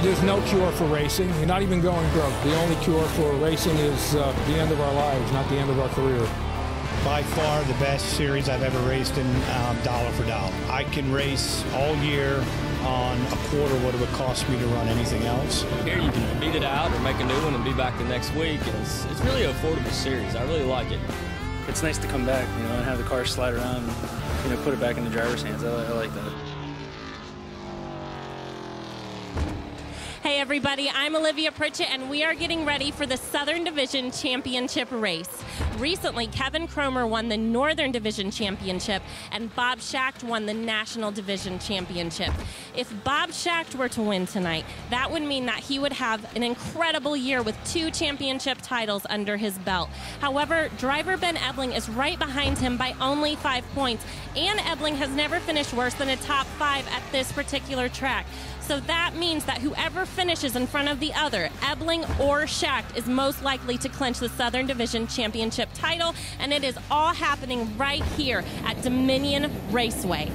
There's no cure for racing. You're not even going broke. The only cure for racing is the end of our lives, not the end of our career. By far the best series I've ever raced in, dollar for dollar. I can race all year on a quarter what it would cost me to run anything else. Here you can beat it out or make a new one and be back the next week. And it's really an affordable series. I really like it. It's nice to come back, and have the car slide around and, put it back in the driver's hands. I like that. Hey everybody, I'm Olivia Pritchett and we are getting ready for the Southern Division Championship race. Recently, Kevin Cromer won the Northern Division Championship and Bob Schacht won the National Division Championship. If Bob Schacht were to win tonight, that would mean that he would have an incredible year with 2 championship titles under his belt. However, driver Ben Ebling is right behind him by only 5 points, and Ebling has never finished worse than a top 5 at this particular track. So that means that whoever finishes in front of the other, Ebling or Schacht, is most likely to clinch the Southern Division Championship title, and it is all happening right here at Dominion Raceway.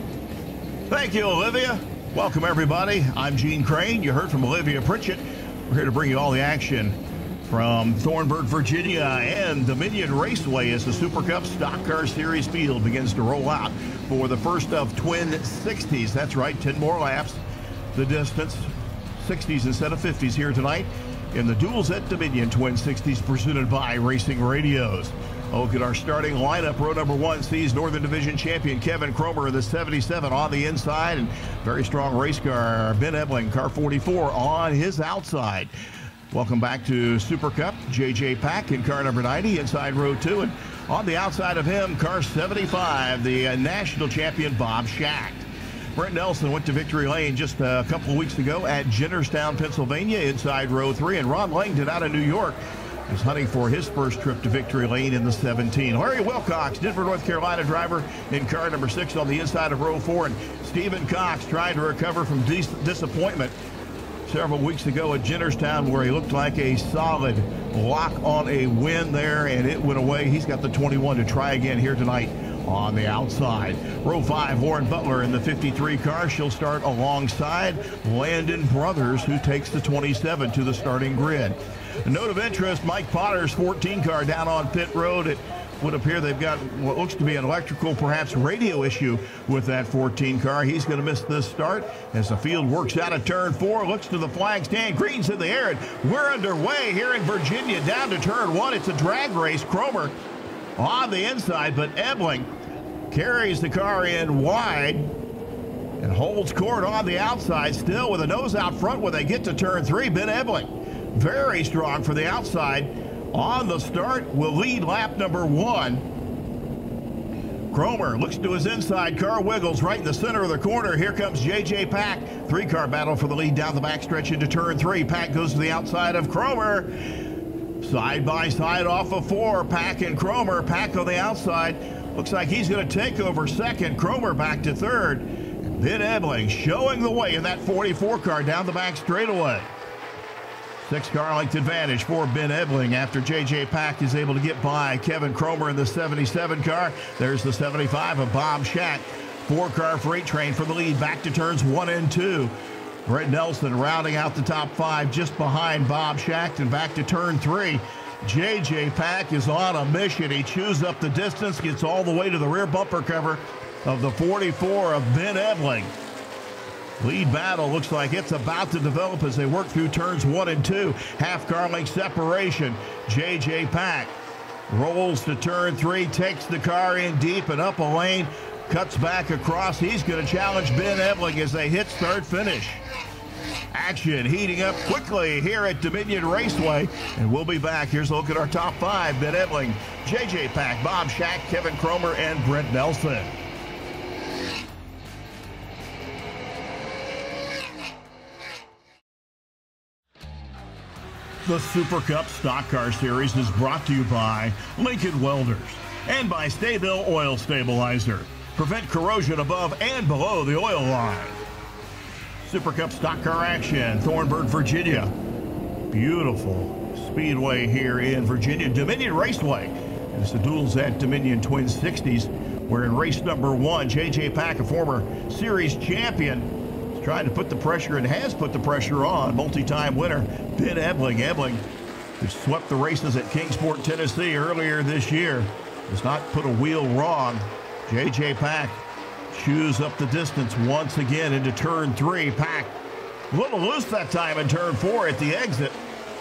Thank you, Olivia. Welcome, everybody. I'm Gene Crane. You heard from Olivia Pritchett. We're here to bring you all the action from Thornburg, Virginia, and Dominion Raceway as the Super Cup Stock Car Series field begins to roll out for the first of twin 60s. That's right, 10 more laps. The distance, 60s instead of 50s here tonight in the Duels at Dominion Twin 60s presented by Racing Radios. Look at our starting lineup. Row number 1 sees Northern Division champion Kevin Cromer, the 77 on the inside, and very strong race car Ben Ebling, car 44 on his outside. Welcome back to Super Cup, J.J. Pack in car number 90 inside row 2, and on the outside of him, car 75, the national champion Bob Schacht. Brent Nelson went to victory lane just a couple of weeks ago at Jennerstown, Pennsylvania, inside row 3. And Ron Langdon out of New York is hunting for his first trip to victory lane in the 17. Larry Wilcox, Denver, North Carolina driver in car number 6 on the inside of row 4. And Stephen Cox trying to recover from disappointment several weeks ago at Jennerstown, where he looked like a solid lock on a win there, and it went away. He's got the 21 to try again here tonight on the outside. Row 5, Lauren Butler in the 53 car. She'll start alongside Landon Brothers, who takes the 27 to the starting grid. A note of interest, Mike Potter's 14 car down on pit road. It would appear they've got what looks to be an electrical, perhaps radio issue with that 14 car. He's going to miss this start as the field works out of turn 4, looks to the flag stand, green's in the air, and we're underway here in Virginia down to turn 1. It's a drag race. Cromer on the inside, but Ebling carries the car in wide and holds court on the outside, still with a nose out front when they get to turn 3. Ben Ebling, very strong for the outside on the start, will lead lap number 1. Cromer looks to his inside, car wiggles right in the center of the corner. Here comes J.J. Pack. 3-car battle for the lead down the backstretch into turn 3. Pack goes to the outside of Cromer. Side by side off of 4, Pack and Cromer. Pack on the outside. Looks like he's going to take over second. Cromer back to third. And Ben Ebling showing the way in that 44 car down the back straightaway. 6-car length advantage for Ben Ebling after J.J. Pack is able to get by Kevin Cromer in the 77 car. There's the 75 of Bob Schacht. 4-car freight train for the lead back to turns 1 and 2. Brent Nelson rounding out the top 5 just behind Bob Schacht, and back to turn 3. J.J. Pack is on a mission. He chews up the distance, gets all the way to the rear bumper cover of the 44 of Ben Ebling. Lead battle looks like it's about to develop as they work through turns 1 and 2. Half-car length separation. J.J. Pack rolls to turn 3, takes the car in deep and up a lane, cuts back across. He's going to challenge Ben Ebling as they hit start finish. Action heating up quickly here at Dominion Raceway, and we'll be back. Here's a look at our top 5. Ben Ebling, J.J. Pack, Bob Schacht, Kevin Cromer, and Brent Nelson. The Super Cup Stock Car Series is brought to you by Lincoln Welders and by Sta-Bil Oil Stabilizer. Prevent corrosion above and below the oil line. Super Cup Stock Car action, Thornburg, Virginia. Beautiful speedway here in Virginia. Dominion Raceway. And it's the Duels at Dominion Twin 60s, where in race number 1, J.J. Pack, a former series champion, is trying to put the pressure and has put the pressure on multi-time winner Ben Ebling. Ebling, who swept the races at Kingsport, Tennessee earlier this year, does not put a wheel wrong. J.J. Pack chews up the distance once again into turn 3. Pack a little loose that time in turn 4 at the exit.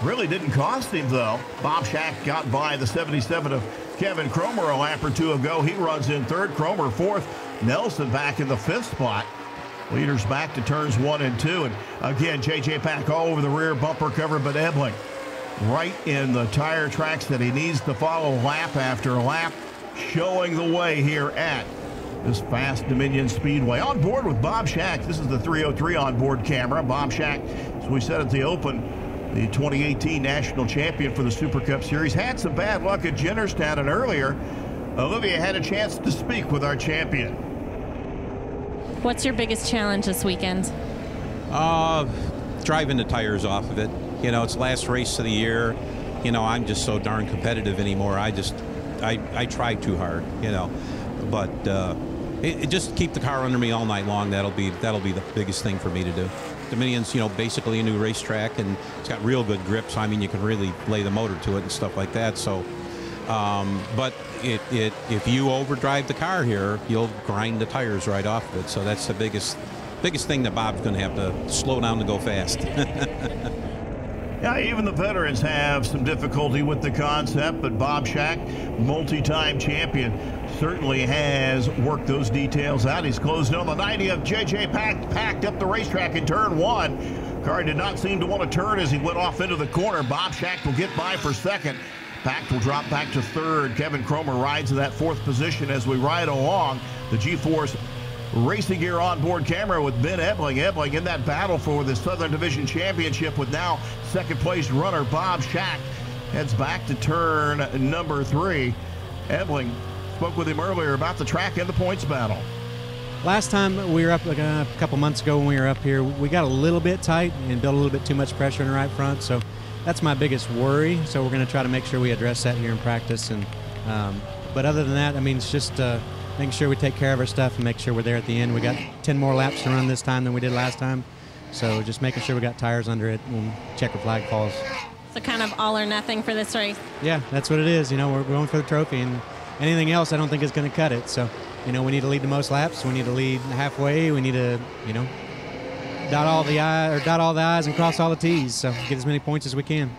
Really didn't cost him, though. Bob Shack got by the 77 of Kevin Cromer a lap or two ago. He runs in third. Cromer fourth. Nelson back in the 5th spot. Leaders back to turns 1 and 2. And again, J.J. Pack all over the rear bumper cover, but Ebling right in the tire tracks that he needs to follow lap after lap, showing the way here at this fast Dominion Speedway. On board with Bob Shack. This is the 303 onboard camera. Bob Shack, as we said at the Open, the 2018 national champion for the Super Cup Series, had some bad luck at Jennerstown, and earlier, Olivia had a chance to speak with our champion. What's your biggest challenge this weekend? Driving the tires off of it. You know, it's the last race of the year. You know, I'm just so darn competitive anymore. I try too hard, you know. But it just keep the car under me all night long. That'll be the biggest thing for me to do. Dominion's, you know, basically a new racetrack, and it's got real good grips. I mean, you can really lay the motor to it and stuff like that. So, but if you overdrive the car here, you'll grind the tires right off of it. So that's the biggest thing that Bob's going to have to slow down to go fast. Yeah, even the veterans have some difficulty with the concept, but Bob Shack, multi-time champion, certainly has worked those details out. He's closed on the 90 of J.J. Pack, packed up the racetrack in turn 1. Car did not seem to want to turn as he went off into the corner. Bob Shack will get by for second. Pack will drop back to third. Kevin Cromer rides in that 4th position as we ride along the G-Force Racing Gear onboard camera with Ben Ebling. Ebling in that battle for the Southern Division Championship with now second-place runner Bob Shack. Heads back to turn number 3. Ebling spoke with him earlier about the track and the points battle. Last time we were up, like a couple months ago when we were up here, we got a little bit tight and built a little bit too much pressure in the right front. So that's my biggest worry. So we're going to try to make sure we address that here in practice. And but other than that, I mean, it's just making sure we take care of our stuff and make sure we're there at the end. We got 10 more laps to run this time than we did last time. So just making sure we got tires under it when checker flag falls. So kind of all or nothing for this race. Yeah, that's what it is. You know, we're going for the trophy, and anything else I don't think is going to cut it. So, you know, we need to lead the most laps. We need to lead halfway. We need to, you know, dot all the I's and cross all the T's. So get as many points as we can.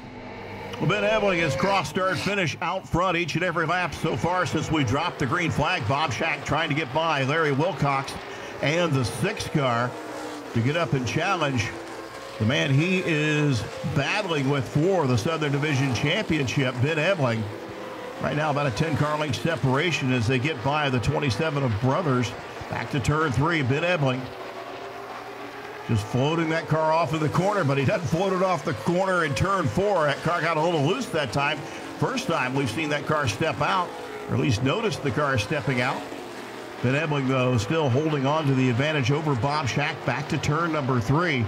Well, Ben Ebling has cross start finish out front each and every lap so far since we dropped the green flag. Bob Shack trying to get by Larry Wilcox and the 6 car to get up and challenge the man he is battling with for the Southern Division Championship, Ben Ebling. Right now about a 10-car length separation as they get by the 27 of Brothers. Back to turn 3, Ben Ebling just floating that car off of the corner, but he doesn't float it off the corner in turn 4. That car got a little loose that time. First time we've seen that car step out, or at least noticed the car stepping out. Ben Ebling, though, still holding on to the advantage over Bob Shack. Back to turn number 3.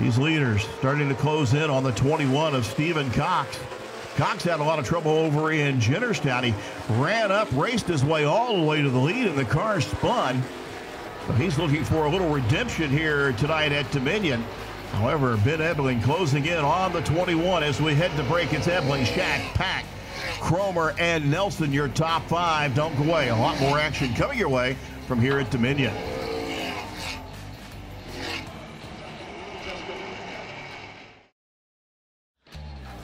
These leaders starting to close in on the 21 of Stephen Cox. Cox had a lot of trouble over in Jennerstown. He ran up, raced his way all the way to the lead, and the car spun. So he's looking for a little redemption here tonight at Dominion. However, Ben Ebling closing in on the 21 as we head to break. It's Ebling, Shack, Pack, Cromer, and Nelson, your top 5. Don't go away. A lot more action coming your way from here at Dominion.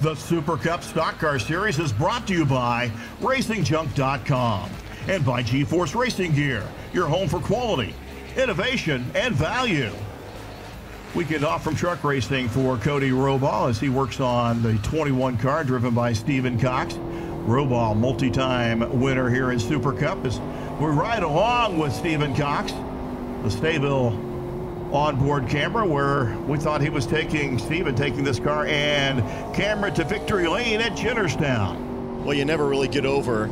The Super Cup Stock Car Series is brought to you by RacingJunk.com and by G-Force Racing Gear, your home for quality, innovation, and value. Weekend off from truck racing for Cody Roball as he works on the 21 car driven by Stephen Cox. Roball, multi-time winner here in Super Cup, as we ride along with Stephen Cox, the Stayville onboard camera, where we thought he was taking this car and camera to victory lane at Jennerstown. Well, you never really get over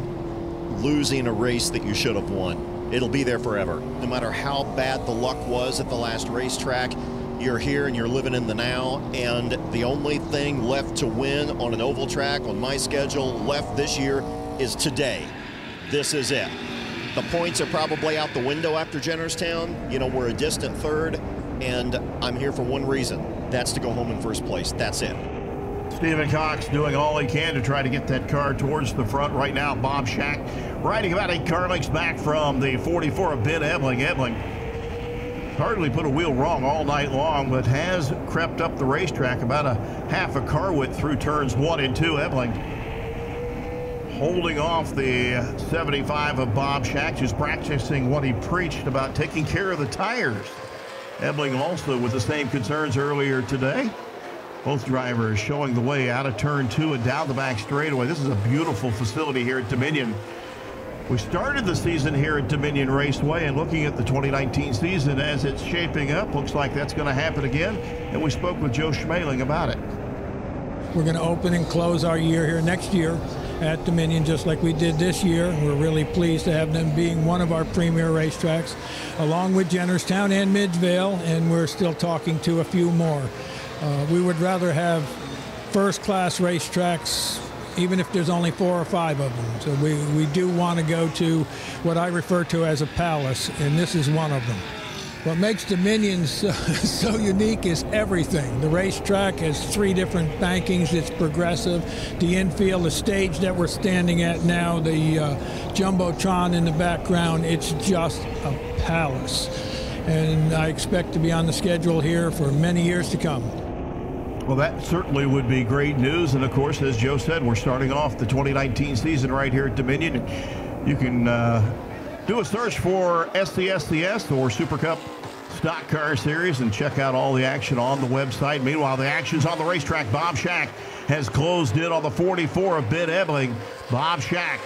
losing a race that you should have won. It'll be there forever. No matter how bad the luck was at the last racetrack, you're here and you're living in the now, and the only thing left to win on an oval track on my schedule left this year is today. This is it. The points are probably out the window after Jennerstown. You know, we're a distant third, and I'm here for one reason. That's to go home in first place. That's it. Stephen Cox doing all he can to try to get that car towards the front. Right now, Bob Shack riding about 8 car lengths back from the 44 of Ben Ebling. Ebling hardly put a wheel wrong all night long, but has crept up the racetrack about a half a car width through turns 1 and 2. Ebling holding off the 75 of Bob Shack, who's practicing what he preached about taking care of the tires. Ebling also with the same concerns earlier today. Both drivers showing the way out of turn 2 and down the back straightaway. This is a beautiful facility here at Dominion. We started the season here at Dominion Raceway, and looking at the 2019 season as it's shaping up, looks like that's going to happen again. And we spoke with Joe Schmeling about it. We're going to open and close our year here next year at Dominion, just like we did this year. We're really pleased to have them being one of our premier racetracks, along with Jennerstown and Midvale, and we're still talking to a few more. We would rather have first-class racetracks, even if there's only 4 or 5 of them. So we do want to go to what I refer to as a palace, and this is one of them. What makes Dominion so unique is everything. The racetrack has 3 different bankings. It's progressive. The infield, the stage that we're standing at now, the Jumbotron in the background, it's just a palace. And I expect to be on the schedule here for many years to come. Well, that certainly would be great news. And, of course, as Joe said, we're starting off the 2019 season right here at Dominion. You can do a search for SCSCS or Super Cup Stock Car Series and check out all the action on the website. Meanwhile, the action's on the racetrack. Bob Shack has closed in on the 44 of Ben Ebling. Bob Shack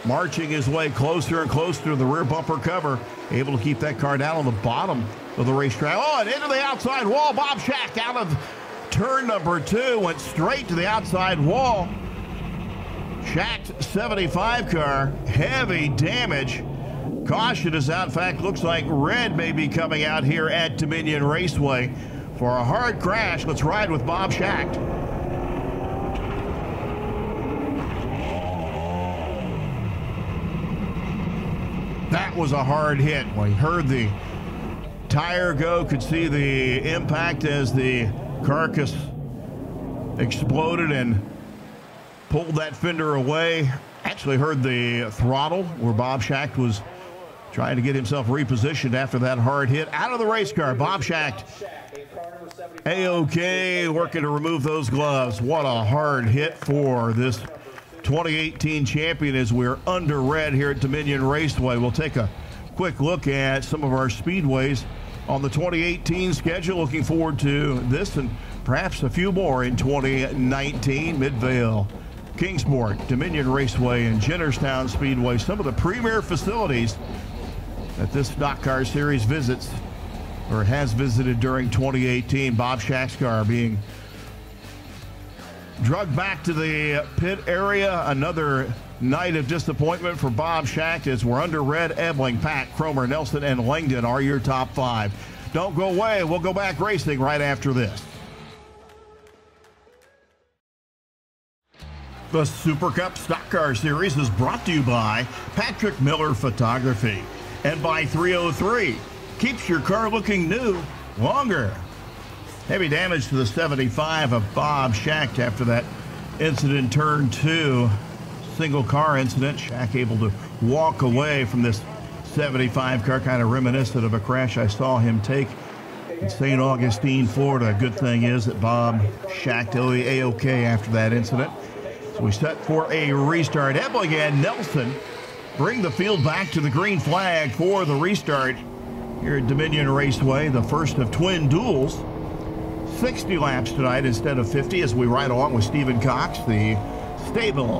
marching his way closer and closer to the rear bumper cover, able to keep that car down on the bottom of the racetrack. Oh, and into the outside wall. Bob Shack out of turn number 2, went straight to the outside wall. Shack's 75 car, heavy damage. Caution is out. In fact, looks like red may be coming out here at Dominion Raceway for a hard crash. Let's ride with Bob Shack. That was a hard hit. We heard the tire go, could see the impact as the carcass exploded and pulled that fender away. Actually heard the throttle where Bob Shack was trying to get himself repositioned after that hard hit. Out of the race car, Bob Shack A-OK, working to remove those gloves. What a hard hit for this 2018 champion as we're under red here at Dominion Raceway. We'll take a quick look at some of our speedways on the 2018 schedule. Looking forward to this and perhaps a few more in 2019. Midvale, Kingsport, Dominion Raceway, and Jennerstown Speedway, some of the premier facilities that this stock car series visits or has visited during 2018. Bob Shack's car being drugged back to the pit area. Another night of disappointment for Bob Shack as we're under red. Ebling, Pack, Cromer, Nelson, and Langdon are your top 5. Don't go away. We'll go back racing right after this. The Super Cup Stock Car Series is brought to you by Patrick Miller Photography and by 303. Keeps your car looking new longer. Heavy damage to the 75 of Bob Shack after that incident in turn 2. Single car incident. Shack able to walk away from this 75 car, kind of reminiscent of a crash I saw him take in St. Augustine, Florida. Good thing is that Bob Shack A-OK after that incident. So we set for a restart. Ebling and Nelson bring the field back to the green flag for the restart here at Dominion Raceway, the first of twin duels. 60 laps tonight instead of 50 as we ride along with Stephen Cox, the stable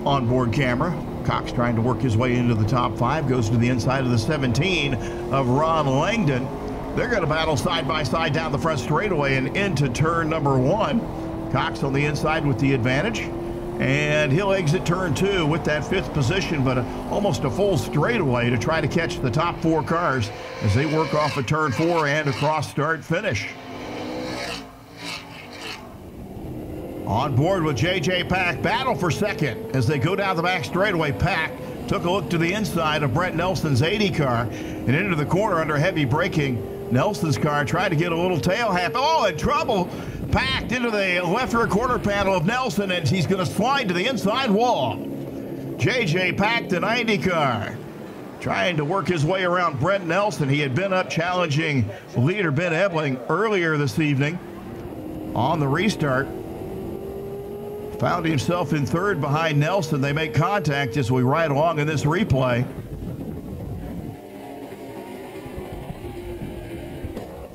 onboard camera. Cox trying to work his way into the top 5, goes to the inside of the 17 of Ron Langdon. They're going to battle side by side down the front straightaway and into turn number 1. Cox on the inside with the advantage, and he'll exit turn 2 with that 5th position, but almost a full straightaway to try to catch the top 4 cars as they work off of turn 4 and across start finish. On board with J.J. Pack, battle for second as they go down the back straightaway. Pack took a look to the inside of Brett Nelson's 80 car and into the corner under heavy braking Nelson's car tried to get a little tail half. Oh, in trouble. Packed into the left rear quarter panel of Nelson, and he's going to slide to the inside wall. JJ Pack, the 90 car, trying to work his way around Brent Nelson. He had been up challenging leader Ben Ebling earlier this evening on the restart. Found himself in third behind Nelson. They make contact as we ride along in this replay.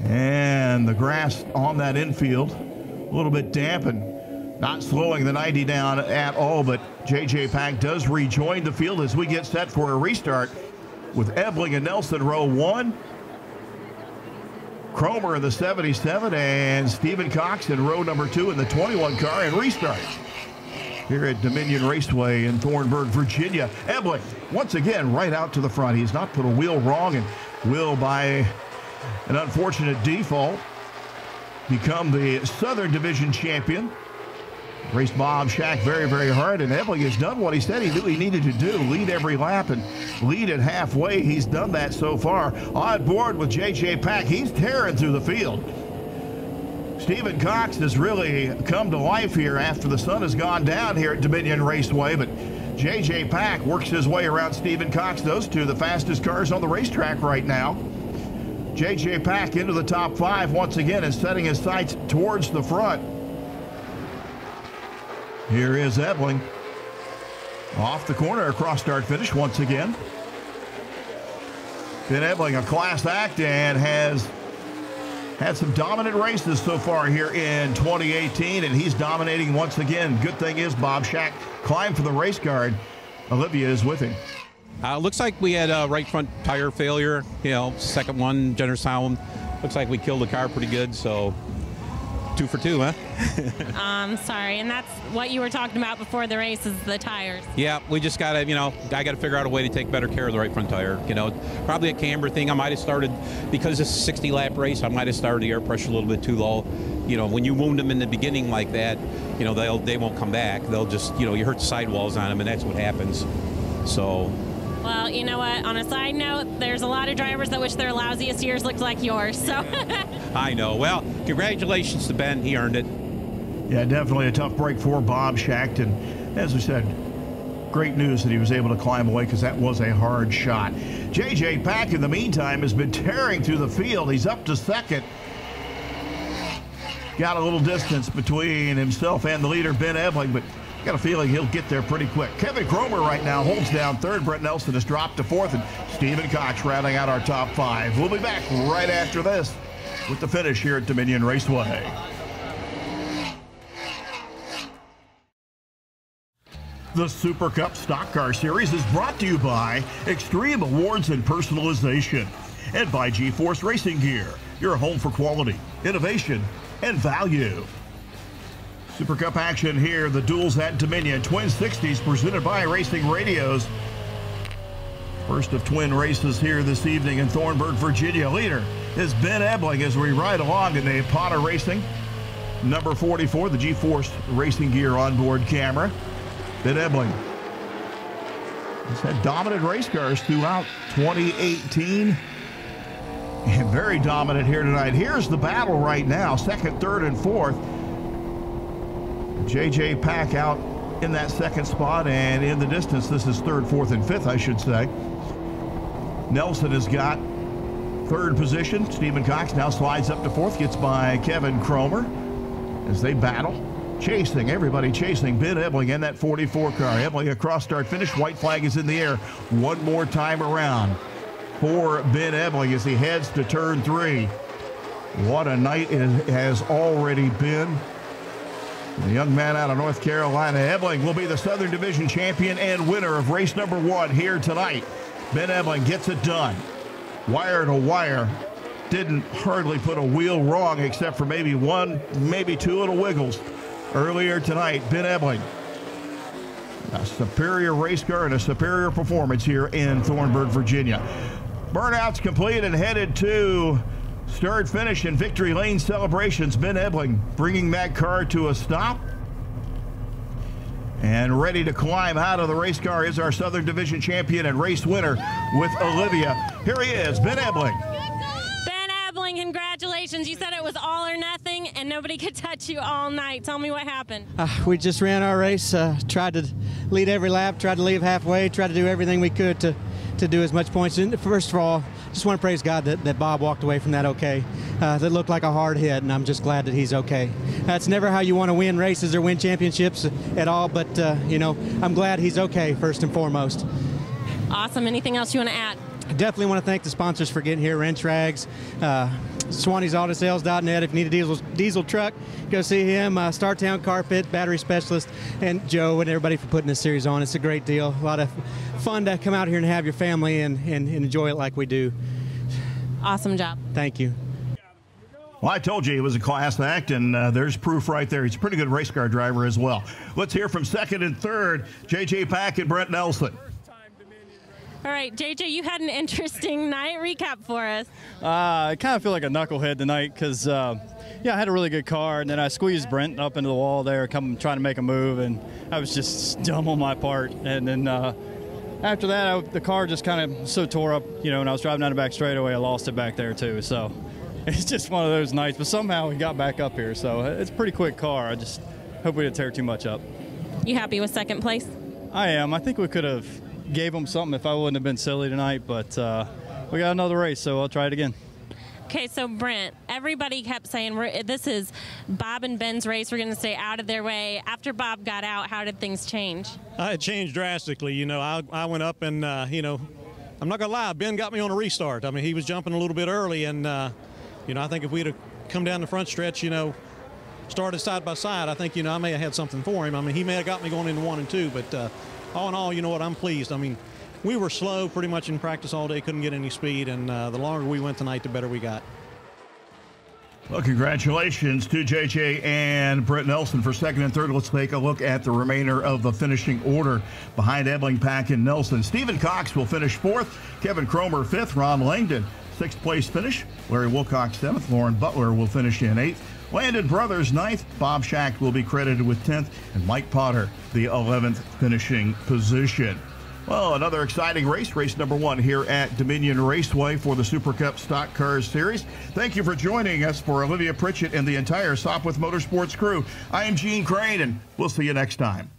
And the grass on that infield, a little bit damp and not slowing the 90 down at all, but JJ Pack does rejoin the field as we get set for a restart with Ebling and Nelson row 1. Cromer in the 77 and Stephen Cox in row number 2 in the 21 car and restart here at Dominion Raceway in Thornburg, Virginia. Ebling, once again, right out to the front. He's not put a wheel wrong and will, by an unfortunate default, become the Southern Division champion. Raced Bob Shack very, very hard, and Ebling has done what he said he knew he needed to do, lead every lap and lead it halfway. He's done that so far. On board with JJ Pack, he's tearing through the field. Stephen Cox has really come to life here after the sun has gone down here at Dominion Raceway, but JJ Pack works his way around Stephen Cox. Those two, the fastest cars on the racetrack right now. JJ Pack into the top 5 once again and setting his sights towards the front. Here is Ebling off the corner, across start finish once again. Ben Ebling, a class act, and has had some dominant races so far here in 2018, and he's dominating once again. Good thing is Bob Shack climbed for the race card. Olivia is with him. Looks like we had a right front tire failure, second one, generous sound. Looks like we killed the car pretty good, so 2 for 2, huh? Sorry, and that's what you were talking about before the race, is the tires. Yeah, we just got to, I got to figure out a way to take better care of the right front tire. Probably a camber thing. I might have started, because it's a 60-lap race, I might have started the air pressure a little bit too low. When you wound them in the beginning like that, they won't come back. They'll just, you hurt the sidewalls on them, and that's what happens. So... Well, you know what? On a side note, there's a lot of drivers that wish their lousiest years looked like yours. So I know. Well, congratulations to Ben. He earned it. Yeah, definitely a tough break for Bob Shack. And as we said, great news that he was able to climb away, because that was a hard shot. JJ Pack, in the meantime, has been tearing through the field. He's up to second. Got a little distance between himself and the leader, Ben Ebling, but got a feeling he'll get there pretty quick. Kevin Cromer right now holds down third. Brent Nelson has dropped to fourth, and Stephen Cox rounding out our top 5. We'll be back right after this with the finish here at Dominion Raceway. The Super Cup Stock Car Series is brought to you by Extreme Awards and Personalization, and by G-Force Racing Gear, your home for quality, innovation, and value. Super Cup action here, the Duels at Dominion. Twin 60s presented by Racing Radios. First of twin races here this evening in Thornburg, Virginia. Leader is Ben Ebling as we ride along in the Potter Racing. Number 44, the G-Force Racing Gear onboard camera. Ben Ebling has had dominant race cars throughout 2018. And very dominant here tonight. Here's the battle right now, second, third, and fourth. JJ Pack out in that second spot, and in the distance, this is third, fourth, and fifth, I should say. Nelson has got third position. Stephen Cox now slides up to fourth, gets by Kevin Cromer as they battle. Everybody chasing Ben Ebling in that 44 car. Ebling across start finish. White flag is in the air one more time around for Ben Ebling as he heads to turn 3. What a night it has already been. The young man out of North Carolina, Ebling, will be the Southern Division champion and winner of race number 1 here tonight. Ben Ebling gets it done. Wire to wire. Didn't hardly put a wheel wrong, except for maybe 1, maybe 2 little wiggles earlier tonight. Ben Ebling, a superior race car and a superior performance here in Thornburg, Virginia. Burnout's complete and headed to start finish in victory lane celebrations. Ben Ebling bringing that car to a stop. And ready to climb out of the race car is our Southern Division champion and race winner with Olivia. Here he is, Ben Ebling. Ben Ebling congratulations. You said it was all or nothing, and nobody could touch you all night. Tell me what happened. We just ran our race, tried to lead every lap, tried to leave halfway, tried to do everything we could to do as much points. And first of all, just want to praise God that Bob walked away from that okay. That looked like a hard hit, and I'm just glad that he's okay. That's never how you want to win races or win championships at all, but, you know, I'm glad he's okay, first and foremost. Awesome. Anything else you want to add? Definitely want to thank the sponsors for getting here, Wrench Rags, SwanniesAutoSales.net. If you need a diesel truck, go see him. Startown Carpet, Battery Specialist, and Joe and everybody for putting this series on. It's a great deal. A lot of fun to come out here and have your family and enjoy it like we do. Awesome job. Thank you. Well, I told you he was a class act, and there's proof right there. He's a pretty good race car driver as well. Let's hear from second and third, J.J. Pack and Brent Nelson. All right, JJ, you had an interesting night. Recap for us. I kind of feel like a knucklehead tonight because, yeah, I had a really good car, and then I squeezed Brent up into the wall there, trying to make a move, and I was just dumb on my part. And then after that, the car just kind of so tore up, you know, and I was driving down the back straightaway. I lost it back there, too. So it's just one of those nights. But somehow we got back up here. So it's a pretty quick car. I just hope we didn't tear too much up. You happy with second place? I am. I think we could have gave them something if I wouldn't have been silly tonight, but we got another race, so I'll try it again. Okay, so Brent, everybody kept saying this is Bob and Ben's race. We're going to stay out of their way. After Bob got out, how did things change? It changed drastically. You know, I went up and, you know, I'm not going to lie, Ben got me on a restart. I mean, he was jumping a little bit early, and, you know, I think if we'd have come down the front stretch, you know, started side by side, I think, you know, I may have had something for him. I mean, he may have got me going into 1 and 2, but all in all, you know what, I'm pleased. I mean, we were slow pretty much in practice all day, couldn't get any speed, and the longer we went tonight, the better we got. Well, congratulations to JJ and Brent Nelson for second and third. Let's take a look at the remainder of the finishing order behind Ebling, Pack, and Nelson. Stephen Cox will finish fourth, Kevin Cromer fifth, Ron Langdon sixth place finish, Larry Wilcox seventh, Lauren Butler will finish in eighth, Landon Brothers ninth, Bob Schacht will be credited with 10th, and Mike Potter the 11th finishing position. Well, another exciting race number 1 here at Dominion Raceway for the Super Cup Stock Cars Series. Thank you for joining us. For Olivia Pritchett and the entire Sopwith Motorsports crew, I am Gene Crane, and we'll see you next time.